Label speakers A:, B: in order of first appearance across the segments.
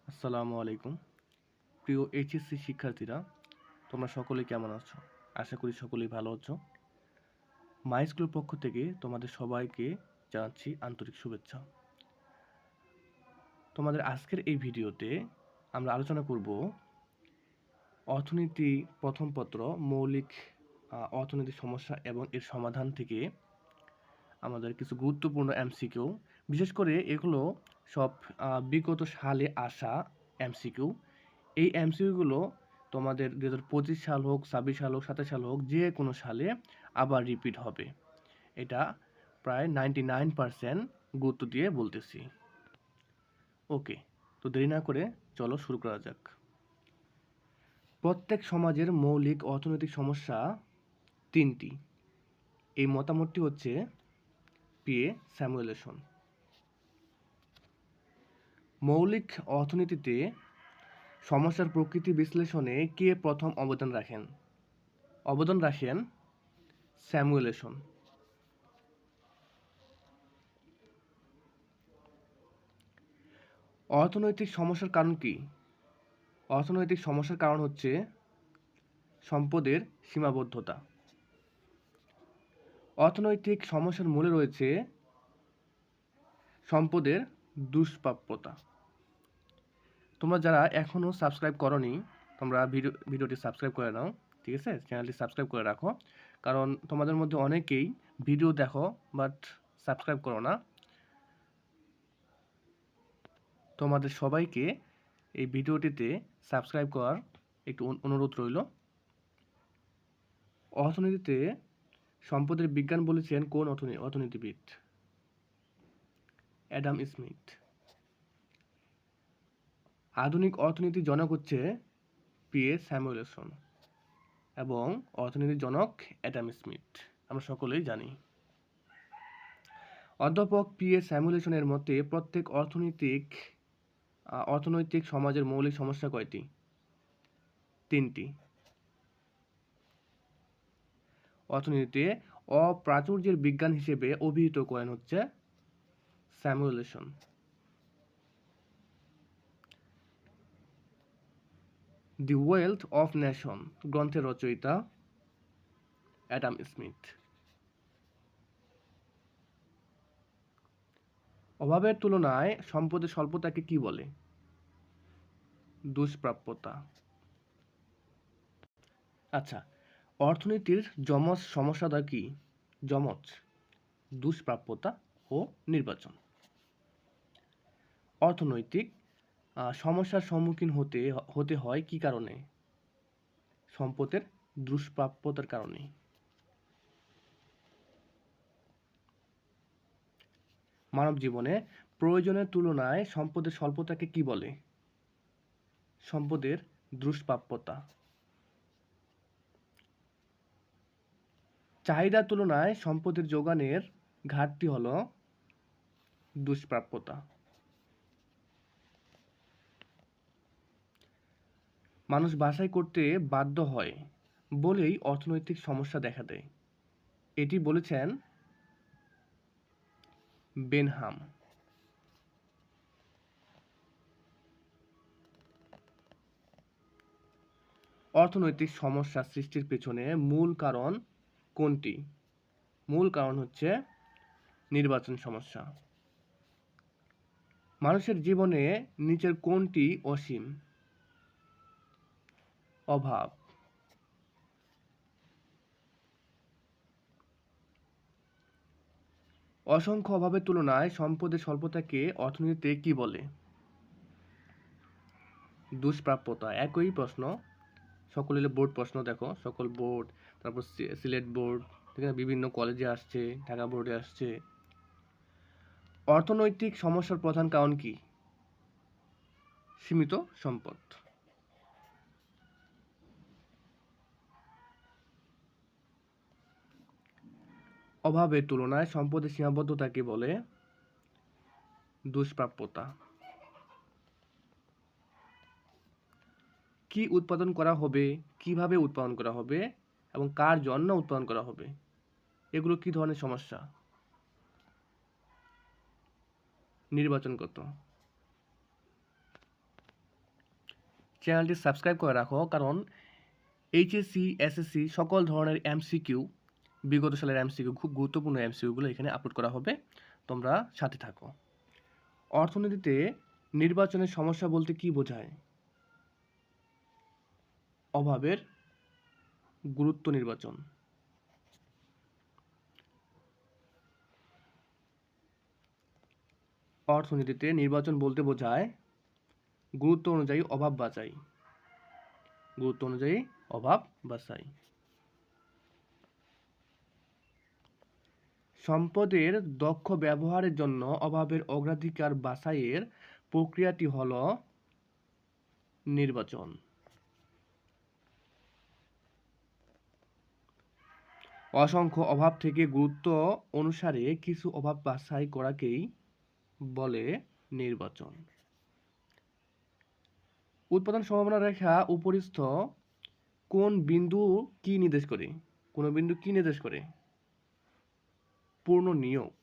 A: আসসালামু আলাইকুম। প্রিয় এইচএসসি শিক্ষার্থীরা, তোমরা সকলে কেমন আছো? আশা করি সকলেই ভালো আছো। মাই স্কুলের পক্ষ থেকে তোমাদের সবাইকে জানাচ্ছি আন্তরিক শুভেচ্ছা। তোমাদের আজকের এই ভিডিওতে আমরা আলোচনা করব অর্থনীতি প্রথম পত্র মৌলিক অর্থনৈতিক সমস্যা এবং এর সমাধান থেকে আমাদের কিছু গুরুত্বপূর্ণ এমসিকিউ, বিশেষ করে এগুলো সব বিগত সালে আসা এমসিকিউ। এই এমসিকিউগুলো তোমাদের 2025 সাল হোক, 26 সাল হোক, 27 সাল হোক, যে কোনো সালে আবার রিপিট হবে। এটা প্রায় 99% গুরুত্ব দিয়ে বলতেছি। ওকে, তো দেরি না করে চলো শুরু করা যাক। প্রত্যেক সমাজের মৌলিক অর্থনৈতিক সমস্যা তিনটি। এই মতামতটি হচ্ছে পিএ স্যামুয়েলসন। মৌলিক অর্থনীতিতে সমস্যার প্রকৃতি বিশ্লেষণে কে প্রথম অবদান রাখেন? স্যামুয়েলসন। অর্থনৈতিক সমস্যার কারণ কি? অর্থনৈতিক সমস্যার কারণ হচ্ছে সম্পদের সীমাবদ্ধতা। অর্থনৈতিক সমস্যার মূলে রয়েছে সম্পদের দুষ্প্রাপ্যতা। তোমরা যারা এখনও সাবস্ক্রাইব করনি, তোমরা ভিডিওটি সাবস্ক্রাইব করে নাও, ঠিক আছে? চ্যানেলটি সাবস্ক্রাইব করে রাখো, কারণ তোমাদের মধ্যে অনেকেই ভিডিও দেখো বাট সাবস্ক্রাইব করো না। তোমাদের সবাইকে এই ভিডিওটিতে সাবস্ক্রাইব করার একটু অনুরোধ রইল। অর্থনীতিতে সম্পদের বিজ্ঞান বলেছেন কোন অর্থনীতিবিদ? Adam Smith. আধুনিক অর্থনীতির জনক হচ্ছে পিএ স্যামুয়েলসন এবং অর্থনীতির জনক অ্যাডাম স্মিথ, আমরা সকলেই জানি। অধ্যাপক পিএ স্যামুয়েলসনের মতে প্রত্যেক অর্থনৈতিক সমাজের মৌলিক সমস্যা কয়টি? তিনটি। অর্থনীতিতে অপ্রাচুর্যের বিজ্ঞান হিসেবে অভিহিত করেন হচ্ছে Samuelson. The wealth of nation গ্রন্থের রচয়িতা অ্যাডাম স্মিথ। অভাবের তুলনায় সম্পদের স্বল্পতাকে কি বলে? দুষ্প্রাপ্যতা। আচ্ছা, অর্থনীতির যমজ সমস্যাটা কি? যমজ দুষ্প্রাপ্যতা ও নির্বাচন। অর্থনৈতিক সমস্যার সম্মুখীন হতে হয় কি কারণে? সম্পদের দুষ্প্রাপ্যতার কারণে। মানব জীবনে প্রয়োজনের তুলনায় সম্পদের স্বল্পতাকে কি বলে? সম্পদের দুষ্প্রাপ্যতা। চাহিদার তুলনায় সম্পদের যোগানের ঘাটতি হল দুষ্প্রাপ্যতা। মানুষ বাছাই করতে বাধ্য হয় বলেই অর্থনৈতিক সমস্যা দেখা দেয়, এটি বলেছেন বেনহাম। অর্থনৈতিক সমস্যা সৃষ্টির পেছনে মূল কারণ কোনটি? মূল কারণ হচ্ছে নির্বাচন সমস্যা। মানুষের জীবনে নিচের কোনটি অসীম? অভাব। অসংখ্য অভাবের তুলনায় সম্পদের স্বল্পতাকে অর্থনীতিতে কি বলে? দুষ্প্রাপ্যতা। একই প্রশ্ন, সকলের বোর্ড প্রশ্ন দেখো, সকল বোর্ড, তারপর সিলেট বোর্ড, ঠিক আছে, বিভিন্ন কলেজে আসছে, ঢাকা বোর্ডে আসছে। অর্থনৈতিক সমস্যার প্রধান কারণ কি? সীমিত সম্পদ। অভাবের তুলনায় সম্পদের সীমাবদ্ধতাকে বলে দুষ্প্রাপ্যতা। কি উৎপাদন করা হবে, কিভাবে উৎপাদন করা হবে এবং কার জন্য উৎপাদন করা হবে, এগুলো কি ধরনের সমস্যা? নির্বাচনগত। চ্যানেলটি সাবস্ক্রাইব করে রাখো, কারণ এইচএসসি, এসএসসি সকল ধরনের এমসিকিউ, বিগত সালের এমসিকিউ, খুব গুরুত্বপূর্ণ এমসিকিউগুলো এখানে আপলোড করা হবে। তোমরা সাথে থাকো। অর্থনীতিতে নির্বাচনের সমস্যা বলতে কি বোঝায়? অভাবের গুরুত্ব নির্বাচন। অর্থনীতিতে নির্বাচন বলতে বোঝায় গুরুত্ব অনুযায়ী অভাব বাছাই। গুরুত্ব অনুযায়ী অভাব বাছাই। সম্পদের দক্ষ ব্যবহারের জন্য অভাবের অগ্রাধিকার বাছাইয়ের প্রক্রিয়াটি হল নির্বাচন। অসংখ্য অভাব থেকে গুরুত্ব অনুসারে কিছু অভাব বাছাই করাকেই বলে নির্বাচন। উৎপাদন সম্ভাবনা রেখা উপরিস্থ কোন বিন্দু কি নির্দেশ করে? কোন বিন্দু কি নির্দেশ করে? পূর্ণ নিয়োগ।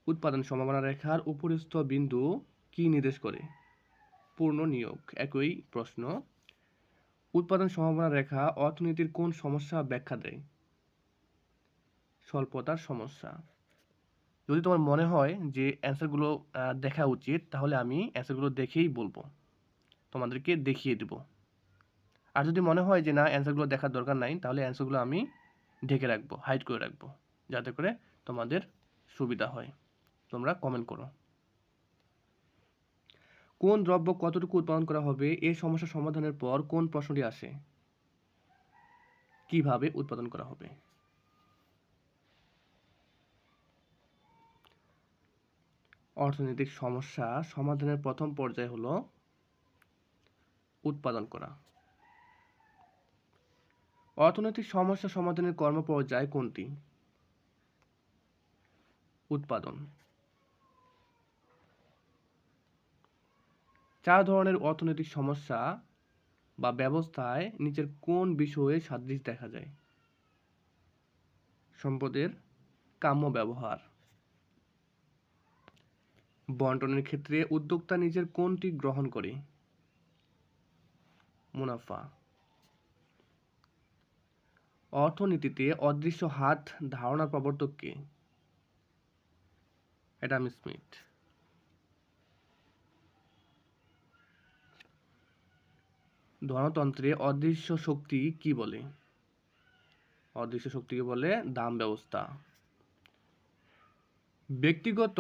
A: উৎপাদন সম্ভাবনা রেখার উপরিস্থ বিন্দু কি নির্দেশ করে? পূর্ণ নিয়োগ। একই প্রশ্ন। উৎপাদন সম্ভাবনা রেখা অর্থনীতির কোন সমস্যা ব্যাখ্যা দেয়? স্বল্পতার সমস্যা। যদি তোমার মনে হয় যে অ্যান্সারগুলো দেখা উচিত, তাহলে আমি অ্যান্সারগুলো দেখেই বলবো, তোমাদেরকে দেখিয়ে দেব। আর যদি মনে হয় যে না, অ্যান্সারগুলো দেখার দরকার নাই, তাহলে অ্যান্সারগুলো আমি ঢেকে রাখবো, হাইড করে রাখবো, যাতে করে তোমাদের সুবিধা হয়। তোমরা কমেন্ট করো। কোন দ্রব্য কতটুকু উৎপাদন করা হবে, এই সমস্যা সমাধানের পর কোন প্রশ্নটি আসে? কিভাবে উৎপাদন করা হবে? অর্থনৈতিক সমস্যা সমাধানের প্রথম পর্যায় হলো উৎপাদন করা। অর্থনৈতিক সমস্যা সমাধানের কর্মপর্যায় কোনটি? উৎপাদন। 4 ধরনের অর্থনৈতিক সমস্যা বা ব্যবস্থায় নিচের কোন বিষয়ে সাদৃশ্য দেখা যায়? সম্পদের কাম্য ব্যবহার। বন্টনের ক্ষেত্রে উদ্যোক্তা নিজের কোনটি গ্রহণ করে? মুনাফা। অর্থনীতিতে অদৃশ্য হাত ধারণার প্রবর্তক কে? Adam Smith. ধনতন্ত্রে অদৃশ্য শক্তি কি বলে? অদৃশ্য শক্তিকে বলে দাম ব্যবস্থা। ব্যক্তিগত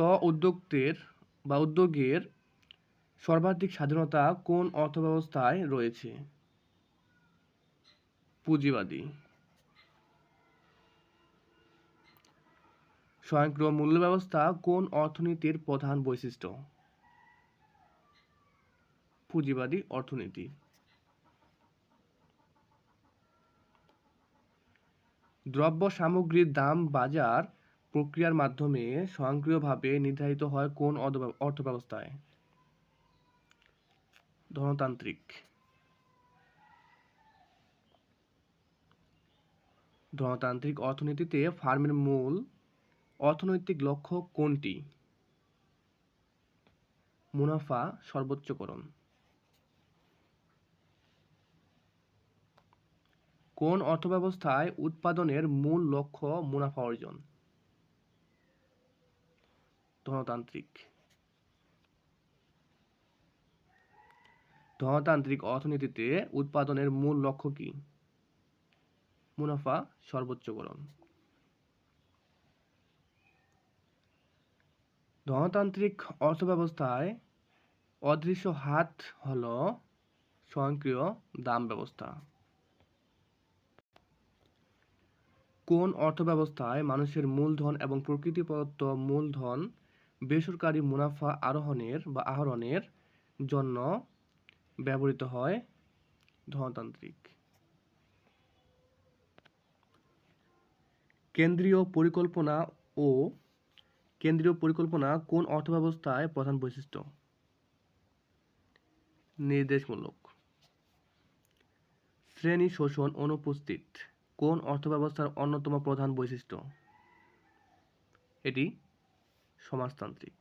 A: উদ্যোগের সর্বাধিক স্বাধীনতা কোন অর্থব্যবস্থায় রয়েছে? পুঁজিবাদী। স্বয়ংক্রিয় মূল্য ব্যবস্থা কোন অর্থনীতির প্রধান বৈশিষ্ট্য? পুঁজিবাদী অর্থনীতি। দ্রব্য সামগ্রীর দাম বাজার প্রক্রিয়ার মাধ্যমে স্বয়ংক্রিয়ভাবে নির্ধারিত হয় কোন অর্থব্যবস্থায়? ধনতান্ত্রিক। ধনতান্ত্রিক অর্থনীতিতে ফার্মের মূল অর্থনৈতিক লক্ষ্য কোনটি? মুনাফা সর্বোচ্চকরণ। কোন অর্থব্যবস্থায় উৎপাদনের মূল লক্ষ্য মুনাফা অর্জন? ধনতান্ত্রিক। ধনতান্ত্রিক অর্থনীতিতে উৎপাদনের মূল লক্ষ্য কি? মুনাফা সর্বোচ্চকরণ। ধনতান্ত্রিক অর্থব্যবস্থায় অদৃশ্য হাত হল স্বয়ংক্রিয় দাম ব্যবস্থা। কোন অর্থব্যবস্থায় মানুষের মূলধন এবং প্রকৃতি প্রদত্ত মূলধন বেসরকারি মুনাফা আহরণের জন্য ব্যবহৃত হয়? ধনতান্ত্রিক। কেন্দ্রীয় পরিকল্পনা কোন অর্থব্যবস্থায় প্রধান বৈশিষ্ট্য? নির্দেশমূলক। শ্রেণী শোষণ অনুপস্থিত কোন অর্থব্যবস্থার অন্যতম প্রধান বৈশিষ্ট্য? এটি সমাজতান্ত্রিক।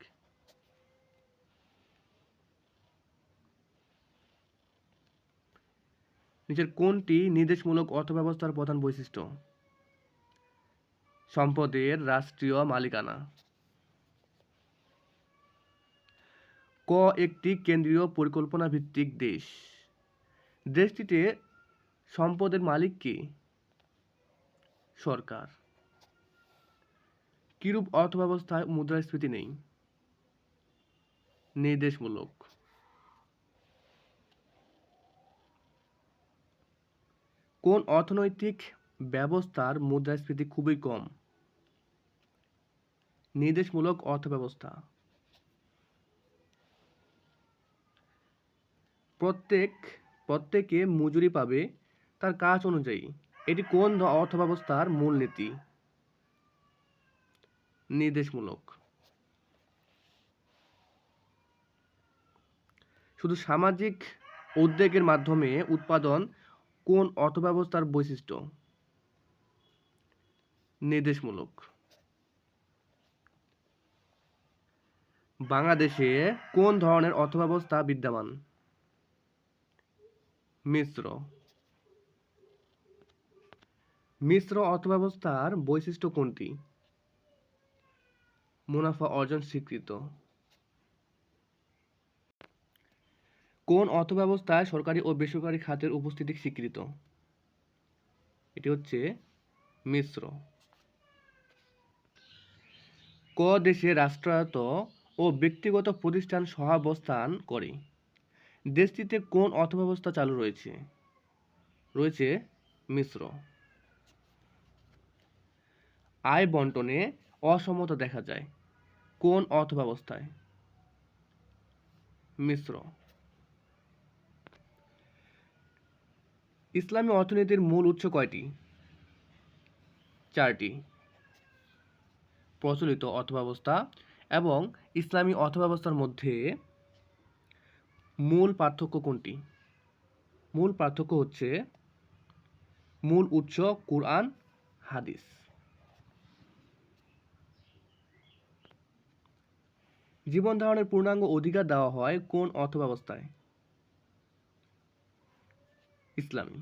A: নিচের কোনটি নির্দেশমূলক অর্থব্যবস্থার প্রধান বৈশিষ্ট্য? সম্পদের রাষ্ট্রীয় মালিকানা। ক একটি কেন্দ্রীয় পরিকল্পনা ভিত্তিক দেশ। দেশটিতে সম্পদের মালিক কে? সরকার। কিরূপ অর্থব্যবস্থায় মুদ্রাস্ফীতি নেই? নির্দেশমূলক। কোন অর্থনৈতিক ব্যবস্থার মুদ্রাস্ফীতি খুবই কম? নির্দেশমূলক অর্থব্যবস্থা। প্রত্যেকে মজুরি পাবে তার কাজ অনুযায়ী, এটি কোন অর্থব্যবস্থার মূলনীতি? নির্দেশমূলক। শুধু সামাজিক উদ্যোগের মাধ্যমে উৎপাদন কোন অর্থব্যবস্থার বৈশিষ্ট্য? নির্দেশমূলক। বাংলাদেশে কোন ধরনের অর্থব্যবস্থা বিদ্যমান? মিশ্র। মিশ্র অর্থব্যবস্থার বৈশিষ্ট্য কোনটি? মুনাফা অর্জন স্বীকৃত। কোন অর্থব্যবস্থায় সরকারি ও বেসরকারি খাতের উপস্থিতি স্বীকৃত? এটি হচ্ছে মিশ্র। ক দেশে রাষ্ট্রায়ত্ত ও ব্যক্তিগত প্রতিষ্ঠান সহাবস্থান করে? দেশটিতে কোন অর্থব্যবস্থা চালু রয়েছে? রয়েছে মিশ্র। আয় বন্টনে অসমতা দেখা যায় কোন অর্থব্যবস্থায়? মিশ্র। ইসলামী অর্থনীতির মূল উৎস কয়টি? 4টি। প্রচলিত অর্থব্যবস্থা এবং ইসলামী অর্থব্যবস্থার মধ্যে মূল পার্থক্য কোনটি? মূল পার্থক্য হচ্ছে মূল উৎস কুরআন, হাদিস। জীবন ধারণের পূর্ণাঙ্গ অধিকার দেওয়া হয় কোন অর্থব্যবস্থায়? ইসলামী।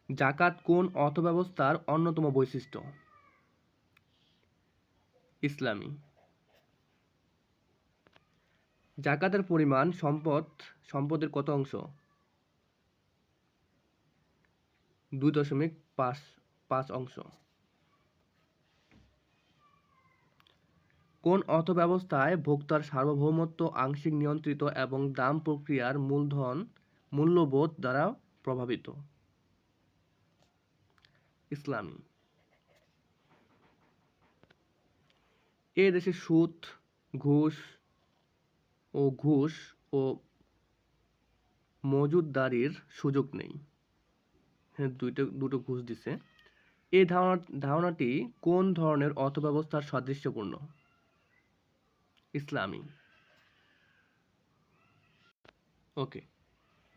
A: জাকাত কোন অর্থব্যবস্থার অন্যতম বৈশিষ্ট্য? ইসলামী। জাকাতের পরিমাণ সম্পদের কত অংশ? 2.5 অংশ। কোন অর্থব্যবস্থায় ভোক্তার সার্বভৌমত্ব আংশিক নিয়ন্ত্রিত এবং দাম প্রক্রিয়ার মূল্যবোধ দ্বারা প্রভাবিত? ইসলামী। এ দেশে সুদ, ঘুষ ও মজুতদারির সুযোগ নেই। হ্যাঁ, দুটো ঘুষ দিছে। এই ধারণাটি কোন ধরনের অর্থব্যবস্থার সাদৃশ্যপূর্ণ? ইসলামী। ওকে।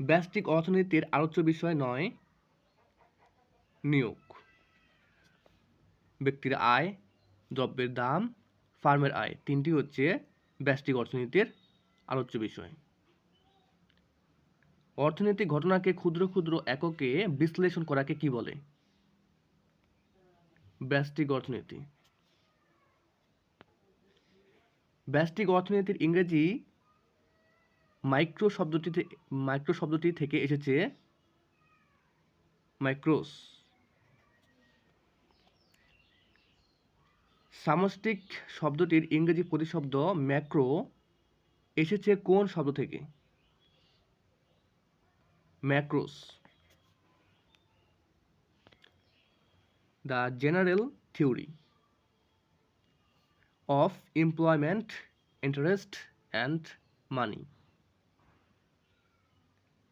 A: ব্যষ্টিক অর্থনীতির আলোচ্য বিষয় 9 নিয়োগ। ব্যক্তির আয়, দ্রব্যের দাম, ফার্মের আয়, তিনটি হচ্ছে ব্যষ্টিক অর্থনীতির আলোচ্য বিষয়। অর্থনৈতিক ঘটনাকে ক্ষুদ্র ক্ষুদ্র এককে বিশ্লেষণ করাকে কি বলে? ব্যষ্টিক অর্থনীতি। ব্যষ্টিক অর্থনীতির ইংরেজি মাইক্রো শব্দটি থেকে এসেছে মাইক্রোস। সামষ্টিক শব্দটির ইংরেজি প্রতিশব্দ ম্যাক্রো এসেছে কোন শব্দ থেকে? MacOS. The general theory of employment, interest and money.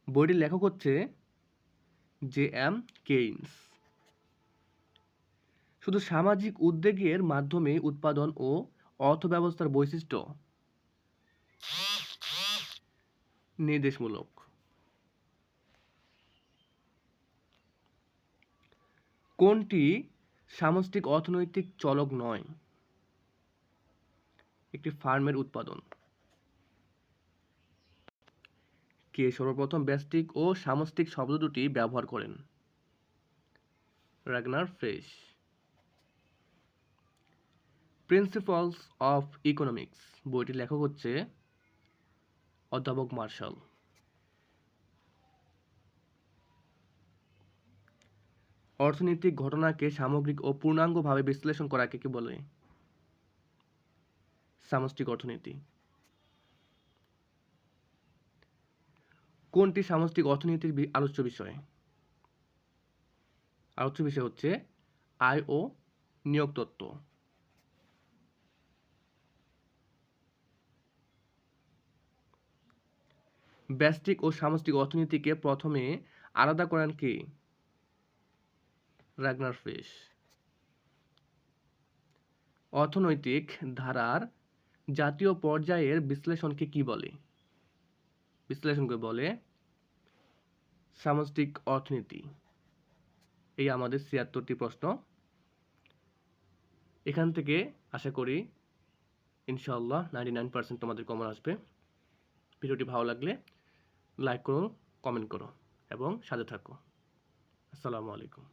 A: বইটির লেখক হচ্ছে জে.এম. কেইন্স। শুধু সামাজিক উদ্যোগের মাধ্যমে উৎপাদন ও অর্থব্যবস্থার বৈশিষ্ট্য? নির্দেশমূলক। কোনটি সামষ্টিক অর্থনৈতিক চলক নয়? একটি ফার্মের উৎপাদন। কে সর্বপ্রথম ব্যষ্টিক ও সামষ্টিক শব্দ দুটি ব্যবহার করেন? Ragnar fresh. Principles of economics বইটির লেখক হচ্ছে অধ্যাপক মার্শাল। অর্থনৈতিক ঘটনাকে সামগ্রিক ও পূর্ণাঙ্গভাবে বিশ্লেষণ করাকে কি বলে? সামষ্টিক অর্থনীতি। কোনটি সামষ্টিক অর্থনীতির আলোচ্য বিষয়? আলোচ্য বিষয় হচ্ছে আয় ও নিয়োগ তত্ত্ব। ব্যষ্টিক ও সামষ্টিক অর্থনীতিকে প্রথমে আলাদা করেন কে? Ragnar fresh. অর্থনৈতিক ধারার জাতীয় পর্যায়ের বিশ্লেষণকে কি বলে? বিশ্লেষণকে বলে সামষ্টিক অর্থনীতি। এই আমাদের ৭৬টি প্রশ্ন। এখান থেকে আশা করি ইনশাআল্লাহ 99% তোমাদের কমন আসবে। ভিডিওটি ভালো লাগলে লাইক করো, কমেন্ট করো এবং সাথে থাকো। আসসালামু আলাইকুম।